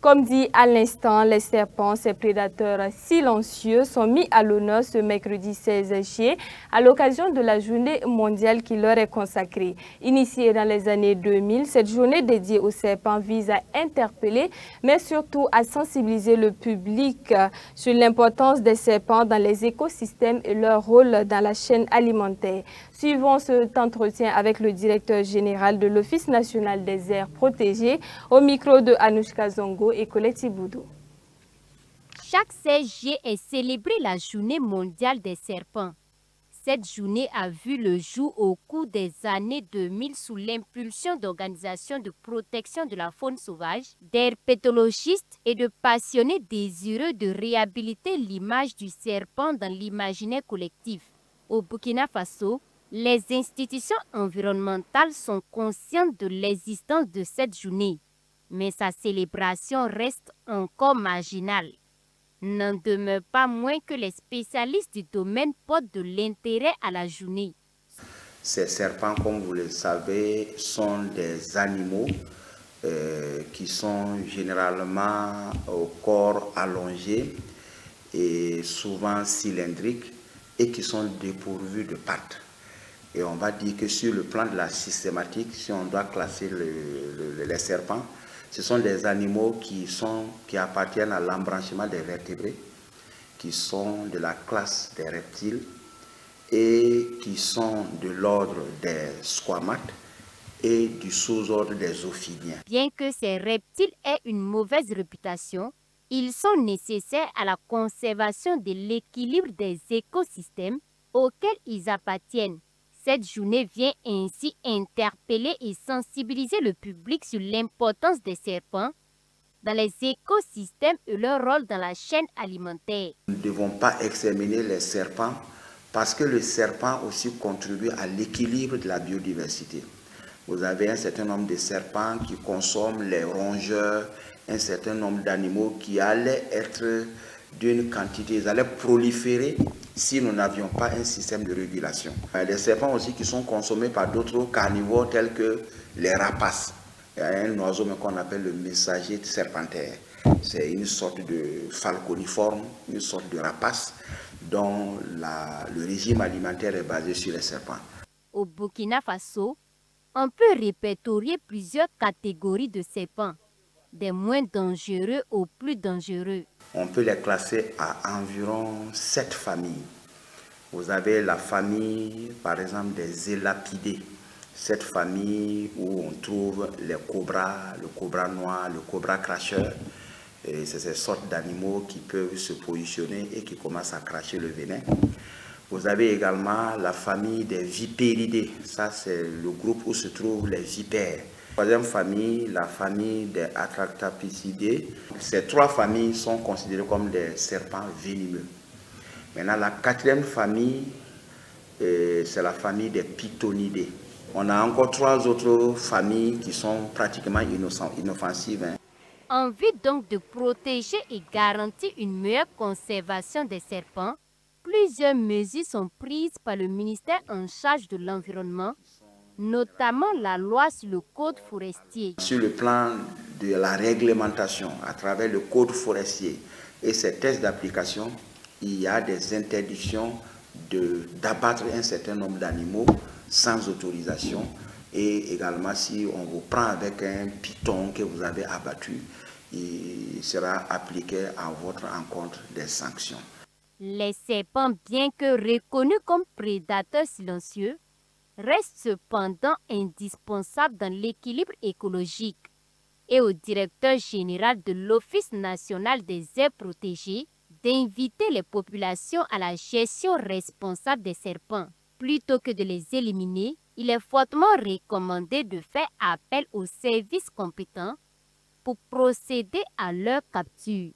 Comme dit à l'instant, les serpents, ces prédateurs silencieux, sont mis à l'honneur ce mercredi 16 juillet à l'occasion de la journée mondiale qui leur est consacrée. Initiée dans les années 2000, cette journée dédiée aux serpents vise à interpeller, mais surtout à sensibiliser le public sur l'importance des serpents dans les écosystèmes et leur rôle dans la chaîne alimentaire. Suivons cet entretien avec le directeur général de l'Office national des aires protégées au micro de Anouchka Zongo et Colette Boudou. Chaque 16 juillet est célébrée la journée mondiale des serpents. Cette journée a vu le jour au cours des années 2000 sous l'impulsion d'organisations de protection de la faune sauvage, d'herpétologistes et de passionnés désireux de réhabiliter l'image du serpent dans l'imaginaire collectif. Au Burkina Faso, les institutions environnementales sont conscientes de l'existence de cette journée, mais sa célébration reste encore marginale. N'en demeure pas moins que les spécialistes du domaine portent de l'intérêt à la journée. Ces serpents, comme vous le savez, sont des animaux qui sont généralement au corps allongé et souvent cylindriques et qui sont dépourvus de pattes. Et on va dire que sur le plan de la systématique, si on doit classer les serpents, ce sont des animaux qui appartiennent à l'embranchement des vertébrés, qui sont de la classe des reptiles et qui sont de l'ordre des squamates et du sous-ordre des ophidiens. Bien que ces reptiles aient une mauvaise réputation, ils sont nécessaires à la conservation de l'équilibre des écosystèmes auxquels ils appartiennent. Cette journée vient ainsi interpeller et sensibiliser le public sur l'importance des serpents dans les écosystèmes et leur rôle dans la chaîne alimentaire. Nous ne devons pas exterminer les serpents parce que le serpent aussi contribue à l'équilibre de la biodiversité. Vous avez un certain nombre de serpents qui consomment les rongeurs, un certain nombre d'animaux qui allaient être d'une quantité, ils allaient proliférer si nous n'avions pas un système de régulation. Il y a des serpents aussi qui sont consommés par d'autres carnivores tels que les rapaces. Il y a un oiseau qu'on appelle le messager serpentaire. C'est une sorte de falconiforme, une sorte de rapace dont le régime alimentaire est basé sur les serpents. Au Burkina Faso, on peut répertorier plusieurs catégories de serpents, des moins dangereux aux plus dangereux. On peut les classer à environ 7 familles. Vous avez la famille, par exemple, des élapidés. Cette famille où on trouve les cobras, le cobra noir, le cobra cracheur. C'est ces sortes d'animaux qui peuvent se positionner et qui commencent à cracher le venin. Vous avez également la famille des vipéridés. Ça, c'est le groupe où se trouvent les vipères. Troisième famille, la famille des Atractapicidés. Ces 3 familles sont considérées comme des serpents venimeux. Maintenant, la 4e famille, c'est la famille des Pythonidés. On a encore 3 autres familles qui sont pratiquement inoffensives. En vue donc de protéger et garantir une meilleure conservation des serpents, plusieurs mesures sont prises par le ministère en charge de l'environnement, notamment la loi sur le code forestier. Sur le plan de la réglementation, à travers le code forestier et ses tests d'application, il y a des interdictions d'abattre un certain nombre d'animaux sans autorisation. Et également, si on vous prend avec un python que vous avez abattu, il sera appliqué à votre encontre des sanctions. Les serpents, bien que reconnus comme prédateurs silencieux, restent cependant indispensables dans l'équilibre écologique. Et au directeur général de l'Office national des aires protégées d'inviter les populations à la gestion responsable des serpents. Plutôt que de les éliminer, il est fortement recommandé de faire appel aux services compétents pour procéder à leur capture.